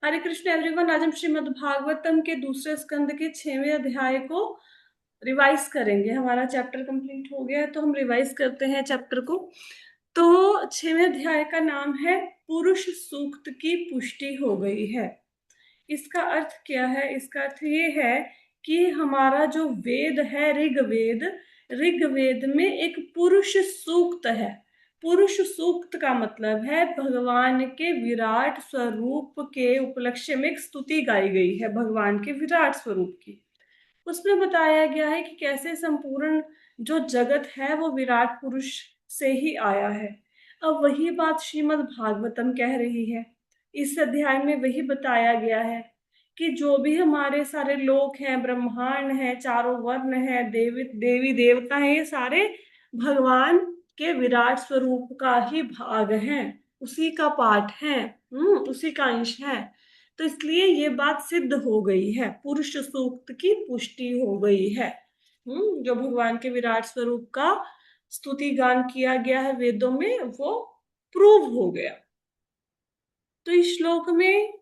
हरे Krishna everyone. आज हम श्रीमद् भागवतम के दूसरे स्कंद के 6वें अध्याय को रिवाइज करेंगे। हमारा चैप्टर कंप्लीट हो गया है तो हम रिवाइज करते हैं चैप्टर को। तो 6वें अध्याय का नाम है पुरुष सूक्त की पुष्टि हो गई है। इसका अर्थ क्या है? इसका अर्थ ये है कि हमारा जो वेद है ऋग्वेद, ऋग्वेद में एक पुरुष सूक्त है। पुरुष सूक्त का मतलब है भगवान के विराट स्वरूप के उपलक्ष्य में एक स्तुति गाई गई है भगवान के विराट स्वरूप की। उसमें बताया गया है कि कैसे संपूर्ण जो जगत है वो विराट पुरुष से ही आया है। अब वही बात श्रीमद् भागवतम कह रही है। इस अध्याय में वही बताया गया है कि जो भी हमारे सारे लोक हैं, ब्रह्मांड है, चारों वर्ण है, देवी देवी देवता है, ये सारे भगवान के विराट स्वरूप का ही भाग हैं, उसी का पार्ट है, उसी का अंश है। तो इसलिए ये बात सिद्ध हो गई है, पुरुष सूक्त की पुष्टि हो गई है। जो भगवान के विराट स्वरूप का स्तुति गान किया गया है वेदों में, वो प्रूव हो गया। तो इस श्लोक में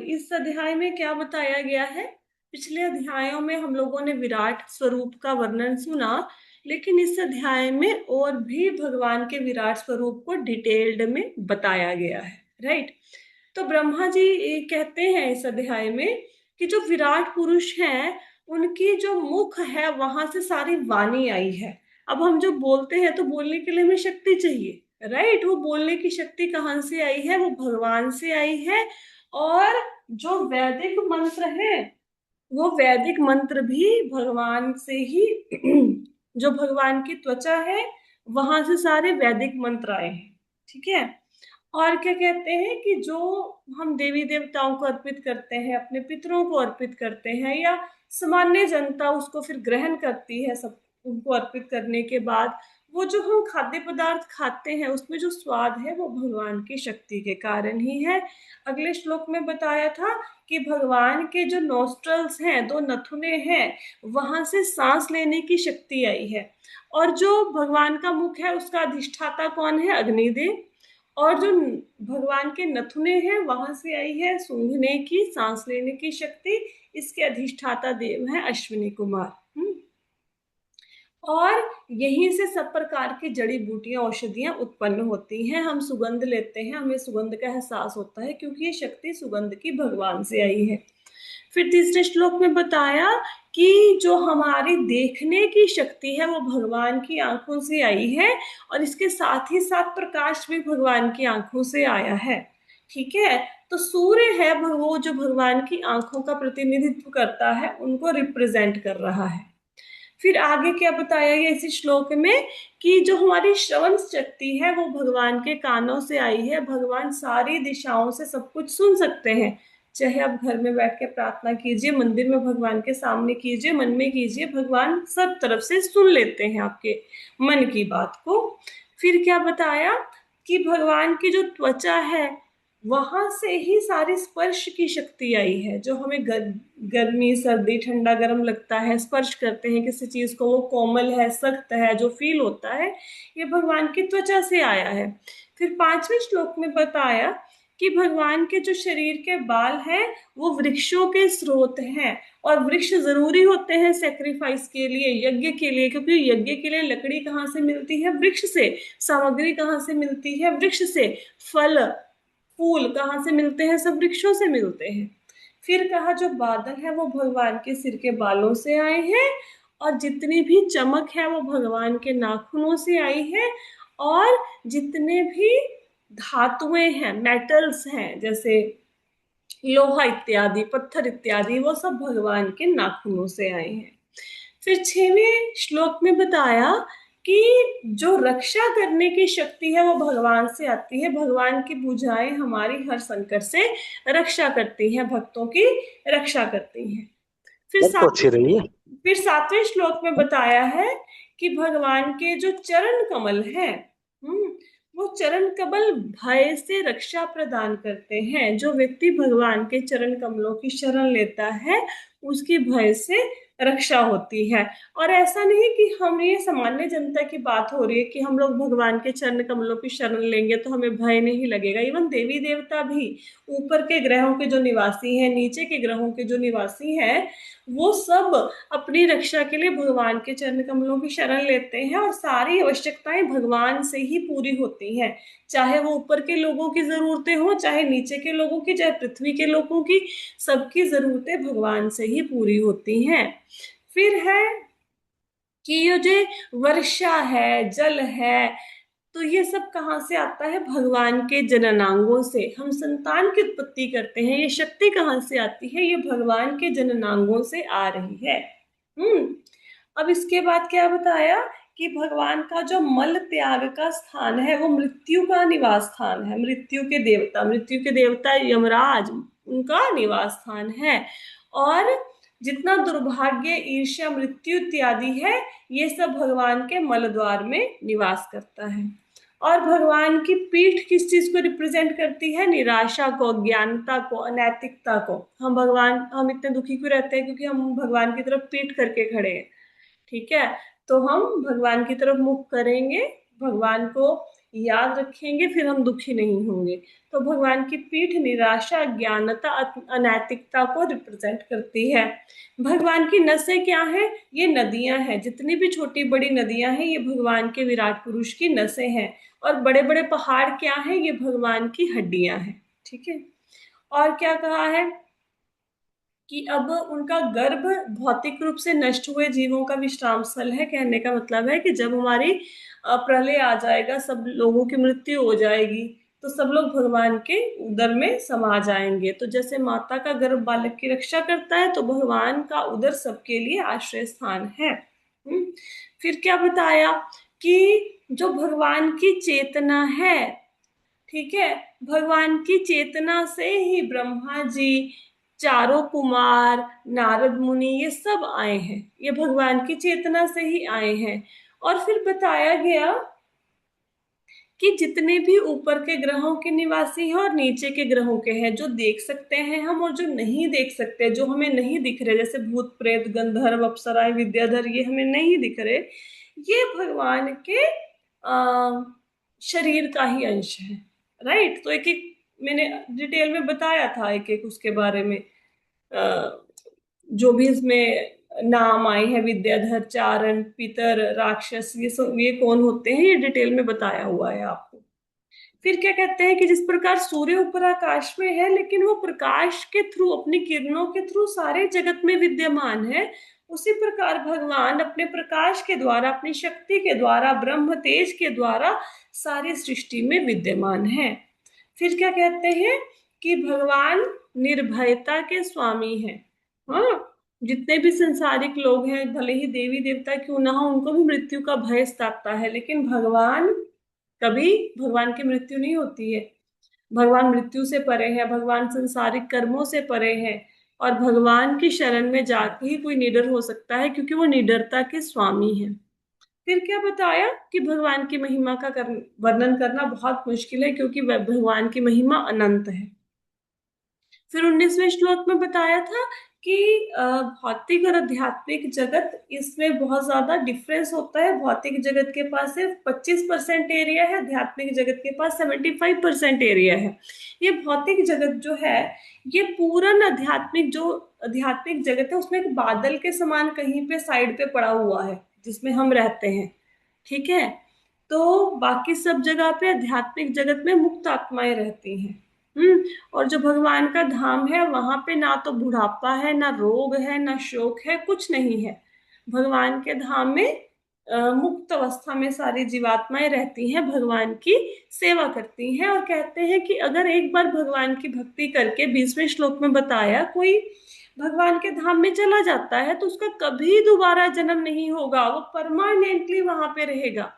इस अध्याय में क्या बताया गया है? पिछले अध्यायों में हम लोगों ने विराट स्वरूप का वर्णन सुना, लेकिन इस अध्याय में और भी भगवान के विराट स्वरूप को डिटेल्ड में बताया गया है। राइट। तो ब्रह्मा जी कहते हैं इस अध्याय में कि जो विराट पुरुष हैं उनकी जो मुख है वहां से सारी वाणी आई है। अब हम जो बोलते हैं तो बोलने के लिए हमें शक्ति चाहिए। राइट। वो बोलने की शक्ति कहाँ से आई है? वो भगवान से आई है। और जो वैदिक मंत्र है वो वैदिक मंत्र भी भगवान से ही जो भगवान की त्वचा है वहां से सारे वैदिक मंत्र आए हैं। ठीक है। और क्या कहते हैं कि जो हम देवी देवताओं को अर्पित करते हैं, अपने पितरों को अर्पित करते हैं, या सामान्य जनता उसको फिर ग्रहण करती है, सब उनको अर्पित करने के बाद वो जो हम खाद्य पदार्थ खाते हैं उसमें जो स्वाद है वो भगवान की शक्ति के कारण ही है। अगले श्लोक में बताया था कि भगवान के जो नोस्ट्रल्स हैं, दो नथुने हैं, वहां से सांस लेने की शक्ति आई है। और जो भगवान का मुख है उसका अधिष्ठाता कौन है? अग्निदेव। और जो भगवान के नथुने हैं वहां से आई है सूंघने की, सांस लेने की शक्ति। इसके अधिष्ठाता देव है अश्विनी कुमार। और यहीं से सब प्रकार की जड़ी बूटियां, औषधियां उत्पन्न होती हैं। हम सुगंध लेते हैं, हमें सुगंध का एहसास होता है क्योंकि ये शक्ति सुगंध की भगवान से आई है। फिर तीसरे श्लोक में बताया कि जो हमारी देखने की शक्ति है वो भगवान की आंखों से आई है, और इसके साथ ही साथ प्रकाश भी भगवान की आंखों से आया है। ठीक है। तो सूर्य है वो जो भगवान की आंखों का प्रतिनिधित्व करता है, उनको रिप्रेजेंट कर रहा है। फिर आगे क्या बताया गया इसी श्लोक में कि जो हमारी श्रवण शक्ति है वो भगवान के कानों से आई है। भगवान सारी दिशाओं से सब कुछ सुन सकते हैं। चाहे आप घर में बैठ के प्रार्थना कीजिए, मंदिर में भगवान के सामने कीजिए, मन में कीजिए, भगवान सब तरफ से सुन लेते हैं आपके मन की बात को। फिर क्या बताया कि भगवान की जो त्वचा है वहां से ही सारी स्पर्श की शक्ति आई है। जो हमें गर्मी, सर्दी, ठंडा, गर्म लगता है, स्पर्श करते हैं किसी चीज को, वो कोमल है, सख्त है, जो फील होता है, ये भगवान की त्वचा से आया है। फिर पांचवें श्लोक में बताया कि भगवान के जो शरीर के बाल हैं वो वृक्षों के स्रोत हैं। और वृक्ष जरूरी होते हैं सेक्रीफाइस के लिए, यज्ञ के लिए, क्योंकि यज्ञ के लिए लकड़ी कहाँ से मिलती है? वृक्ष से। सामग्री कहाँ से मिलती है? वृक्ष से। फल फूल कहाँ से मिलते हैं? सब वृक्षों से मिलते हैं। फिर कहा जो बादल है वो भगवान के सिर के बालों से आए हैं, और जितनी भी चमक है वो भगवान के नाखूनों से आई है। और जितने भी धातुएं हैं, मेटल्स हैं, जैसे लोहा इत्यादि, पत्थर इत्यादि, वो सब भगवान के नाखूनों से आए हैं। फिर 6वें श्लोक में बताया कि जो रक्षा करने की शक्ति है वो भगवान से आती है। भगवान की भुजाएं हमारी हर संकट से रक्षा करती हैं, भक्तों की रक्षा करती हैं। फिर अब तो अच्छी रही है। 7वें श्लोक में बताया है कि भगवान के जो चरण कमल हैं, वो चरण कमल भय से रक्षा प्रदान करते हैं। जो व्यक्ति भगवान के चरण कमलों की शरण लेता है उसकी भय से रक्षा होती है। और ऐसा नहीं कि हम, ये सामान्य जनता की बात हो रही है कि हम लोग भगवान के चरण कमलों की शरण लेंगे तो हमें भय नहीं लगेगा। इवन देवी देवता भी, ऊपर के ग्रहों के जो निवासी हैं, नीचे के ग्रहों के जो निवासी हैं, वो सब अपनी रक्षा के लिए भगवान के चरण कमलों की शरण लेते हैं, और सारी आवश्यकताएं भगवान से ही पूरी होती हैं। चाहे वो ऊपर के लोगों की जरूरतें हो, चाहे नीचे के लोगों की, चाहे पृथ्वी के लोगों की, सबकी जरूरतें भगवान से ही पूरी होती हैं। फिर है कि ये जो वर्षा है, जल है, तो ये सब कहाँ से आता है? भगवान के जननांगों से हम संतान की उत्पत्ति करते हैं। ये शक्ति कहाँ से आती है? ये भगवान के जननांगों से आ रही है। हम्म। अब इसके बाद क्या बताया कि भगवान का जो मल त्याग का स्थान है वो मृत्यु का निवास स्थान है। मृत्यु के देवता यमराज, उनका निवास स्थान है। और जितना दुर्भाग्य, ईर्ष्या, मृत्यु इत्यादि है, ये सब भगवान के मल द्वार में निवास करता है। और भगवान की पीठ किस चीज को रिप्रेजेंट करती है? निराशा को, अज्ञानता को, अनैतिकता को। हम इतने दुखी क्यों रहते हैं? क्योंकि हम भगवान की तरफ पीठ करके खड़े हैं। ठीक है, तो हम भगवान की तरफ मुख करेंगे, भगवान को याद रखेंगे, फिर हम दुखी नहीं होंगे। तो भगवान की पीठ निराशा, ज्ञानता, अनैतिकता को रिप्रेजेंट करती है। भगवान की नसें क्या है? ये नदियां हैं। जितनी भी छोटी बड़ी नदियां हैं, ये भगवान के विराट पुरुष की नसें हैं। और बड़े बड़े पहाड़ क्या है? ये भगवान की हड्डियां हैं। ठीक है। और क्या कहा है कि अब उनका गर्भ भौतिक रूप से नष्ट हुए जीवों का विश्राम स्थल है। कहने का मतलब है कि जब हमारी प्रलय आ जाएगा, सब लोगों की मृत्यु हो जाएगी, तो सब लोग भगवान के उदर में समा जाएंगे। तो जैसे माता का गर्भ बालक की रक्षा करता है, तो भगवान का उदर सबके लिए आश्रय स्थान है। फिर क्या बताया कि जो भगवान की चेतना है, ठीक है, भगवान की चेतना से ही ब्रह्मा जी, चारों कुमार, नारद मुनि, ये सब आए हैं। ये भगवान की चेतना से ही आए हैं। और फिर बताया गया कि जितने भी ऊपर के ग्रहों के निवासी हैं और नीचे के ग्रहों के हैं, जो देख सकते हैं हम और जो नहीं देख सकते, जो हमें नहीं दिख रहे, जैसे भूत प्रेत, गंधर्व, अप्सराएं, विद्याधर, ये हमें नहीं दिख रहे, ये भगवान के शरीर का ही अंश है। राइट। तो एक एक मैंने डिटेल में बताया था, एक एक उसके बारे में। जो भी इसमें नाम आए हैं, विद्याधर, चारण, पितर, राक्षस, ये सब ये कौन होते हैं, ये डिटेल में बताया हुआ है आपको। फिर क्या कहते हैं कि जिस प्रकार सूर्य ऊपर आकाश में है, लेकिन वो प्रकाश के थ्रू, अपनी किरणों के थ्रू सारे जगत में विद्यमान है, उसी प्रकार भगवान अपने प्रकाश के द्वारा, अपनी शक्ति के द्वारा, ब्रह्म तेज के द्वारा सारी सृष्टि में विद्यमान है। फिर क्या कहते हैं कि भगवान निर्भयता के स्वामी हैं। हाँ, जितने भी संसारिक लोग हैं, भले ही देवी देवता क्यों ना हो, उनको भी मृत्यु का भय सताता है, लेकिन कभी भगवान की मृत्यु नहीं होती है। भगवान मृत्यु से परे है, भगवान संसारिक कर्मों से परे है। और भगवान की शरण में जाके ही कोई निडर हो सकता है, क्योंकि वो निडरता के स्वामी है। फिर क्या बताया कि भगवान की महिमा का वर्णन करना बहुत मुश्किल है, क्योंकि भगवान की महिमा अनंत है। फिर 19वें श्लोक में बताया था कि भौतिक और आध्यात्मिक जगत, इसमें बहुत ज्यादा डिफरेंस होता है। भौतिक जगत के पास सिर्फ 25% एरिया है, आध्यात्मिक जगत के पास 75% एरिया है। ये भौतिक जगत जो है, ये पूर्ण आध्यात्मिक जगत है, उसमें एक बादल के समान कहीं पे साइड पे पड़ा हुआ है, जिसमें हम रहते हैं। ठीक है। तो बाकी सब जगह पे आध्यात्मिक जगत में मुक्त आत्माएं रहती हैं। और जो भगवान का धाम है, वहां पे ना तो बुढ़ापा है, ना रोग है, ना शोक है, कुछ नहीं है। भगवान के धाम में मुक्त अवस्था में सारी जीवात्माएं रहती हैं, भगवान की सेवा करती हैं। और कहते हैं कि अगर एक बार भगवान की भक्ति करके, 20वें श्लोक में बताया, कोई भगवान के धाम में चला जाता है, तो उसका कभी दोबारा जन्म नहीं होगा, वो परमानेंटली वहां पे रहेगा।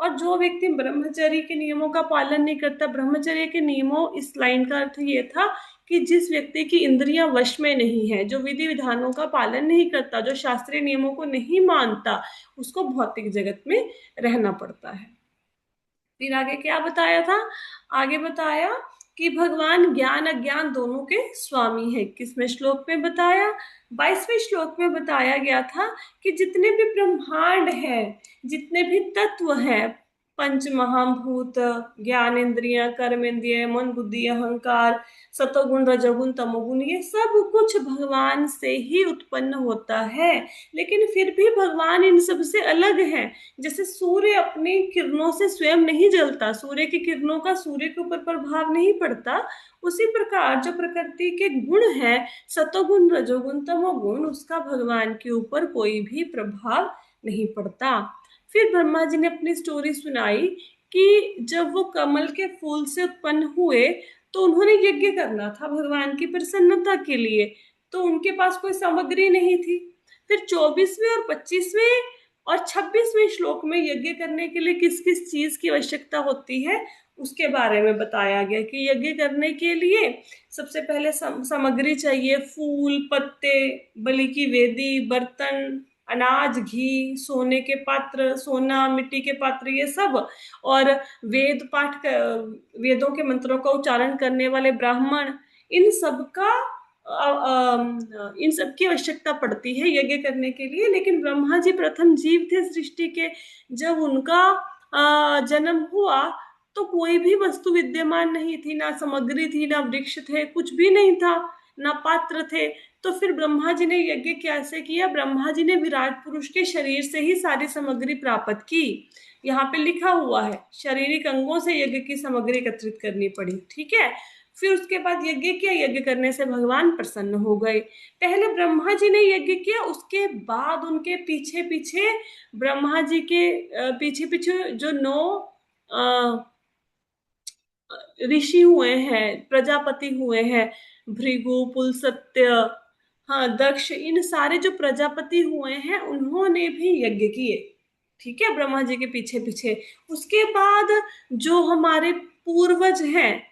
और जो व्यक्ति ब्रह्मचर्य के नियमों का पालन नहीं करता, ब्रह्मचर्य के नियमों, इस लाइन का अर्थ ये था कि जिस व्यक्ति की इंद्रियां वश में नहीं है, जो विधि विधानों का पालन नहीं करता, जो शास्त्रीय नियमों को नहीं मानता, उसको भौतिक जगत में रहना पड़ता है। फिर आगे क्या बताया था? आगे बताया कि भगवान ज्ञान अज्ञान दोनों के स्वामी है। किसवें श्लोक में बताया? 22वें श्लोक में बताया गया था कि जितने भी ब्रह्मांड है, जितने भी तत्व हैं, पंच महाभूत, ज्ञान इंद्रियां, कर्म इंद्रिय, मन बुद्धि अहंकार, सतोगुण रजोगुण तमोगुण, ये सब कुछ भगवान से ही उत्पन्न होता है। लेकिन फिर भी भगवान इन सब से अलग है। जैसे सूर्य अपनी किरणों से स्वयं नहीं जलता, सूर्य की किरणों का सूर्य के ऊपर प्रभाव नहीं पड़ता, उसी प्रकार जो प्रकृति के गुण है, सतोगुण रजोगुण तमोगुण, उसका भगवान के ऊपर कोई भी प्रभाव नहीं पड़ता। फिर ब्रह्मा जी ने अपनी स्टोरी सुनाई कि जब वो कमल के फूल से उत्पन्न हुए तो उन्होंने यज्ञ करना था भगवान की प्रसन्नता के लिए, तो उनके पास कोई सामग्री नहीं थी। फिर 24वें और 25वें और 26वें श्लोक में यज्ञ करने के लिए किस किस चीज की आवश्यकता होती है उसके बारे में बताया गया कि यज्ञ करने के लिए सबसे पहले सामग्री चाहिए, फूल, पत्ते, बलि की वेदी, बर्तन, अनाज, घी, सोने के पात्र, सोना, मिट्टी के पात्र, ये सब, और वेद पाठ, वेदों के मंत्रों का उच्चारण करने वाले ब्राह्मण, इन सब का इन सब की आवश्यकता पड़ती है यज्ञ करने के लिए। लेकिन ब्रह्मा जी प्रथम जीव थे सृष्टि के, जब उनका जन्म हुआ तो कोई भी वस्तु विद्यमान नहीं थी, ना सामग्री थी, ना वृक्ष थे, कुछ भी नहीं था, ना पात्र थे। तो फिर ब्रह्मा जी ने यज्ञ कैसे किया? ब्रह्मा जी ने विराट पुरुष के शरीर से ही सारी सामग्री प्राप्त की। यहाँ पे लिखा हुआ है शारीरिक अंगों से यज्ञ की सामग्री एकत्रित करनी पड़ी, ठीक है। फिर उसके बाद यज्ञ किया, यज्ञ करने से भगवान प्रसन्न हो गए। पहले ब्रह्मा जी ने यज्ञ किया, उसके बाद उनके पीछे पीछे ब्रह्मा जी के पीछे पीछे जो 9 ऋषि हुए हैं, प्रजापति हुए हैं, भृगु, पुलस्त्य, हाँ, दक्ष, इन सारे जो प्रजापति हुए हैं उन्होंने भी यज्ञ किए, ठीक है, ब्रह्मा जी के पीछे पीछे। उसके बाद जो हमारे पूर्वज हैं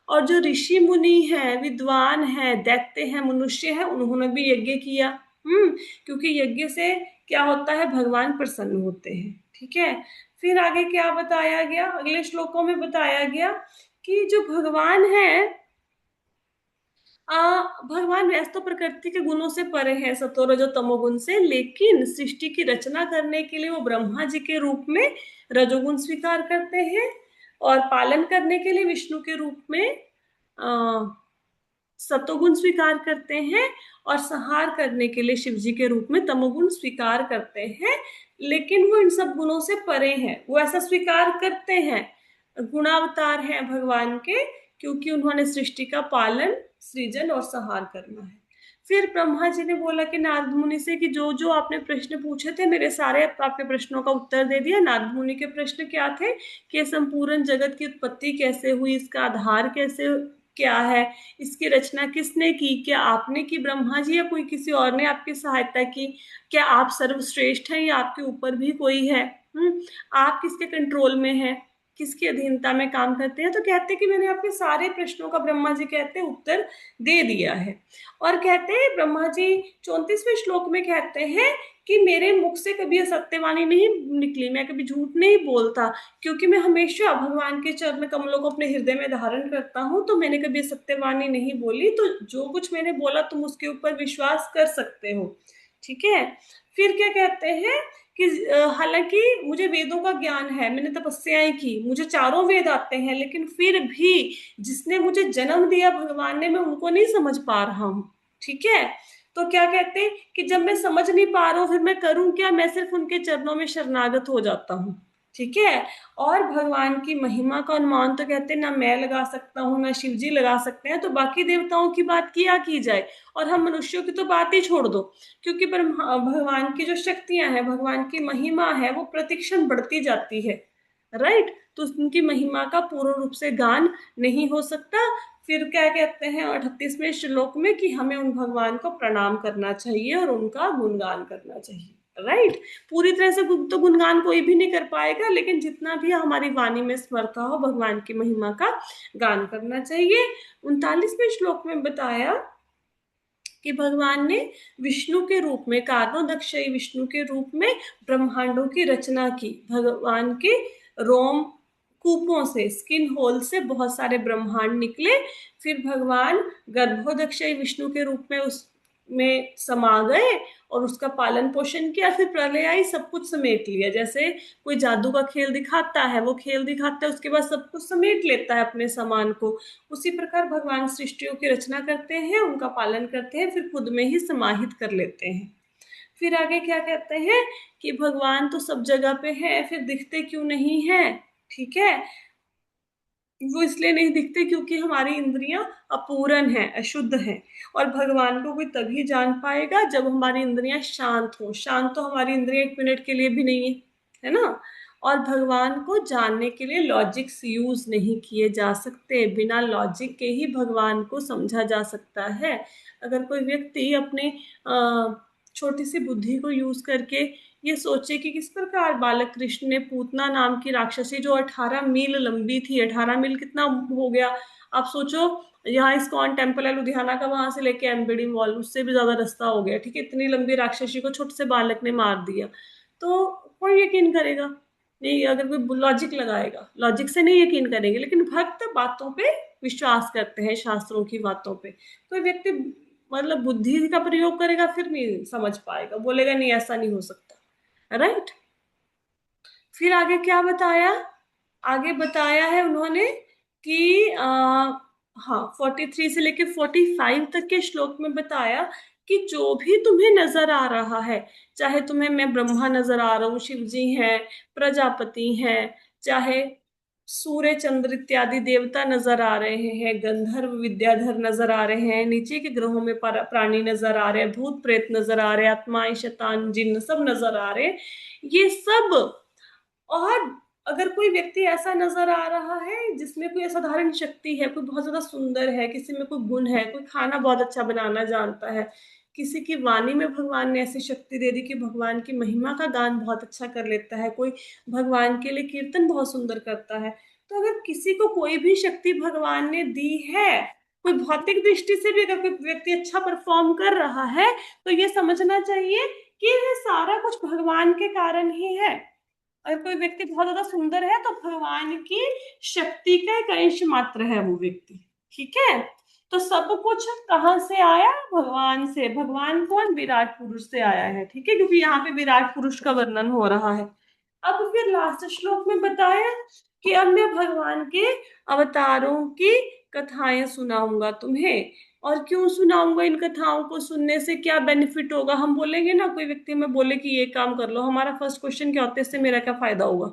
और जो ऋषि मुनि हैं, विद्वान हैं, दैत्य हैं, मनुष्य हैं, उन्होंने भी यज्ञ किया। क्योंकि यज्ञ से क्या होता है? भगवान प्रसन्न होते हैं, ठीक है। फिर आगे क्या बताया गया? अगले श्लोकों में बताया गया कि जो भगवान है, भगवान वैसे तो प्रकृति के गुणों से परे है, सतो रजो तमोगुण से, लेकिन सृष्टि की रचना करने के लिए वो ब्रह्मा जी के रूप में रजोगुण स्वीकार करते हैं, और पालन करने के लिए विष्णु के रूप में सतोगुण स्वीकार करते हैं, और संहार करने के लिए शिव जी के रूप में तमोगुण स्वीकार करते हैं। लेकिन वो इन सब गुणों से परे हैं, वो ऐसा स्वीकार करते हैं, गुणावतार हैं भगवान के, क्योंकि उन्होंने सृष्टि का पालन, सृजन और संहार करना है। फिर ब्रह्मा जी ने बोला कि नारद मुनि से कि जो जो आपने प्रश्न पूछे थे, मेरे सारे आपके प्रश्नों का उत्तर दे दिया। नारद मुनि के प्रश्न क्या थे कि संपूर्ण जगत की उत्पत्ति कैसे हुई, इसका आधार कैसे क्या है, इसकी रचना किसने की, क्या आपने की ब्रह्मा जी, या कोई किसी और ने आपकी सहायता की, क्या आप सर्वश्रेष्ठ हैं या आपके ऊपर भी कोई है, आप किसके कंट्रोल में हैं, किसकी अधीनता में काम करते हैं? तो कहते हैं कि मैंने आपके सारे प्रश्नों का, ब्रह्मा जी कहते हैं, उत्तर दे दिया है। और कहते हैं ब्रह्मा जी 34वें श्लोक में कहते हैं कि मेरे मुख से कभी असत्यवाणी नहीं निकली, मैं कभी झूठ नहीं बोलता, क्योंकि मैं हमेशा भगवान के चरण कमलों को अपने हृदय में धारण करता हूँ, तो मैंने कभी सत्यवाणी नहीं बोली। तो जो कुछ मैंने बोला तुम उसके ऊपर विश्वास कर सकते हो, ठीक है। फिर क्या कहते हैं कि हालांकि मुझे वेदों का ज्ञान है, मैंने तपस्याएं की, मुझे चारों वेद आते हैं, लेकिन फिर भी जिसने मुझे जन्म दिया भगवान ने, मैं उनको नहीं समझ पा रहा हूँ, ठीक है। तो क्या कहते हैं कि जब मैं समझ नहीं पा रहा हूँ फिर मैं करूं क्या? मैं सिर्फ उनके चरणों में शरणागत हो जाता हूँ, ठीक है। और भगवान की महिमा का अनुमान तो कहते हैं ना मैं लगा सकता हूँ ना शिव जी लगा सकते हैं, तो बाकी देवताओं की बात किया की जाए, और हम मनुष्यों की तो बात ही छोड़ दो, क्योंकि भगवान की जो शक्तियां हैं, भगवान की महिमा है, वो प्रतिक्षण बढ़ती जाती है, राइट। तो उनकी महिमा का पूर्ण रूप से गान नहीं हो सकता। फिर क्या कहते हैं 38वें श्लोक में कि हमें उन भगवान को प्रणाम करना चाहिए और उनका गुणगान करना चाहिए, राइट। पूरी तरह से तो गुणगान कोई भी नहीं कर पाएगा, लेकिन जितना भी हमारी वाणी में समर्थ हो, भगवान की महिमा का गान करना चाहिए। 39वें श्लोक में बताया कि भगवान ने विष्णु के रूप में, कारणोदक्षयी विष्णु के रूप में ब्रह्मांडों की रचना की। भगवान के रोम कूपों से, स्किन होल से बहुत सारे ब्रह्मांड निकले। फिर भगवान गर्भोदक्षय विष्णु के रूप में उसमें समा गए और उसका पालन पोषण किया। फिर प्रलय आई, सब कुछ समेट लिया। जैसे कोई जादू का खेल दिखाता है, वो खेल दिखाता है, उसके बाद सब कुछ समेट लेता है अपने सामान को। उसी प्रकार भगवान सृष्टियों की रचना करते हैं, उनका पालन करते हैं, फिर खुद में ही समाहित कर लेते हैं। फिर आगे क्या कहते हैं कि भगवान तो सब जगह पे है, फिर दिखते क्यों नहीं है? ठीक है, वो इसलिए नहीं दिखते क्योंकि हमारी इंद्रियां अपूर्ण हैं, अशुद्ध हैं। और भगवान को कोई तभी जान पाएगा जब हमारी इंद्रियां शांत हो। शांत तो हमारी इंद्रियां एक मिनट के लिए भी नहीं है, है ना। और भगवान को जानने के लिए लॉजिक्स यूज नहीं किए जा सकते, बिना लॉजिक के ही भगवान को समझा जा सकता है। अगर कोई व्यक्ति अपने छोटी सी बुद्धि को यूज करके ये सोचे कि किस प्रकार बालक कृष्ण ने पूतना नाम की राक्षसी, जो 18 मील लंबी थी, 18 मील कितना हो गया आप सोचो। यहाँ इस्कॉन टेम्पल है लुधियाना का, वहां से लेके एम्बेडी मॉल, उससे भी ज्यादा रास्ता हो गया, ठीक है। इतनी लंबी राक्षसी को छोटे से बालक ने मार दिया, तो कौन यकीन करेगा? नहीं, अगर कोई लॉजिक लगाएगा, लॉजिक से नहीं यकीन करेंगे। लेकिन भक्त बातों पे विश्वास करते हैं, शास्त्रों की बातों पे। कोई व्यक्ति मतलब बुद्धि का प्रयोग करेगा, फिर नहीं समझ पाएगा, बोलेगा नहीं ऐसा नहीं हो सकता, राइट। फिर आगे क्या बताया? आगे बताया है उन्होंने कि हाँ 43 से लेके 45 तक के श्लोक में बताया कि जो भी तुम्हें नजर आ रहा है, चाहे तुम्हें मैं ब्रह्मा नजर आ रहा हूँ, शिव जी हैं, प्रजापति हैं, चाहे सूर्य चंद्र इत्यादि देवता नजर आ रहे हैं, गंधर्व विद्याधर नजर आ रहे हैं, नीचे के ग्रहों में प्राणी नजर आ रहे हैं, भूत प्रेत नजर आ रहे हैं, आत्माएं शैतान जिन्न सब नजर आ रहे हैं, ये सब। और अगर कोई व्यक्ति ऐसा नजर आ रहा है जिसमें कोई असाधारण शक्ति है, कोई बहुत ज्यादा सुंदर है, किसी में कोई गुण है, कोई खाना बहुत अच्छा बनाना जानता है, किसी की वाणी में भगवान ने ऐसी शक्ति दे दी कि भगवान की महिमा का गान बहुत अच्छा कर लेता है, कोई भगवान के लिए कीर्तन बहुत सुंदर करता है, तो अगर किसी को कोई भी शक्ति भगवान ने दी है, कोई भौतिक दृष्टि से भी अगर कोई व्यक्ति अच्छा परफॉर्म कर रहा है, तो ये समझना चाहिए कि ये सारा कुछ भगवान के कारण ही है। अगर कोई व्यक्ति बहुत ज्यादा सुंदर है तो भगवान की शक्ति का एक अंश मात्र है वो व्यक्ति, ठीक है। तो सब कुछ कहाँ से आया? भगवान से। भगवान कौन? विराट पुरुष से आया है, ठीक है, क्योंकि यहाँ पे विराट पुरुष का वर्णन हो रहा है। अब फिर लास्ट श्लोक में बताया कि अब मैं भगवान के अवतारों की कथाएं सुनाऊंगा तुम्हें। और क्यों सुनाऊंगा? इन कथाओं को सुनने से क्या बेनिफिट होगा? हम बोलेंगे ना, कोई व्यक्ति में बोले कि ये काम कर लो, हमारा फर्स्ट क्वेश्चन क्या होता है, इससे मेरा क्या फायदा होगा,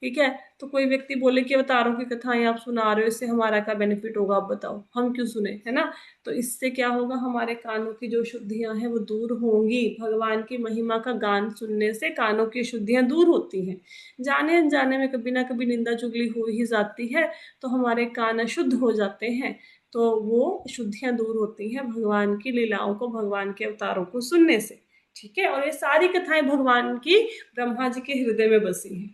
ठीक है। तो कोई व्यक्ति बोले कि अवतारों की कथाएं आप सुना रहे हो, इससे हमारा क्या बेनिफिट होगा, आप बताओ, हम क्यों सुने, है ना। तो इससे क्या होगा, हमारे कानों की जो शुद्धियां हैं वो दूर होंगी। भगवान की महिमा का गान सुनने से कानों की शुद्धियां दूर होती हैं। जाने अनजाने में कभी ना कभी निंदा चुगली हो ही जाती है, तो हमारे कान अशुद्ध हो जाते हैं, तो वो शुद्धियां दूर होती हैं भगवान की लीलाओं को, भगवान के अवतारों को सुनने से, ठीक है। और ये सारी कथाएं भगवान की ब्रह्मा जी के हृदय में बसी हैं,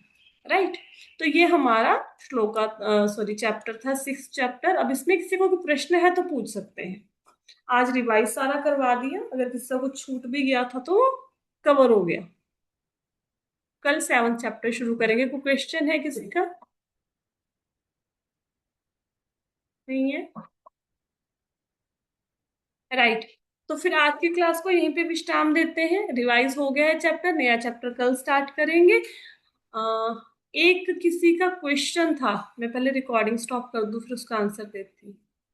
राइट। तो ये हमारा श्लोका सॉरी चैप्टर था, 6 चैप्टर। अब इसमें किसी को कोई प्रश्न है तो पूछ सकते हैं। आज रिवाइज सारा करवा दिया, अगर किसी का कुछ छूट भी गया था तो कवर हो गया। कल 7 चैप्टर शुरू करेंगे। कोई क्वेश्चन है किसी का? नहीं है, राइट। तो फिर आज की क्लास को यहीं पे विश्राम देते हैं। रिवाइज हो गया है चैप्टर, नया चैप्टर कल स्टार्ट करेंगे। एक किसी का क्वेश्चन था, मैं पहले रिकॉर्डिंग स्टॉप कर दूं फिर उसका आंसर देती हूँ।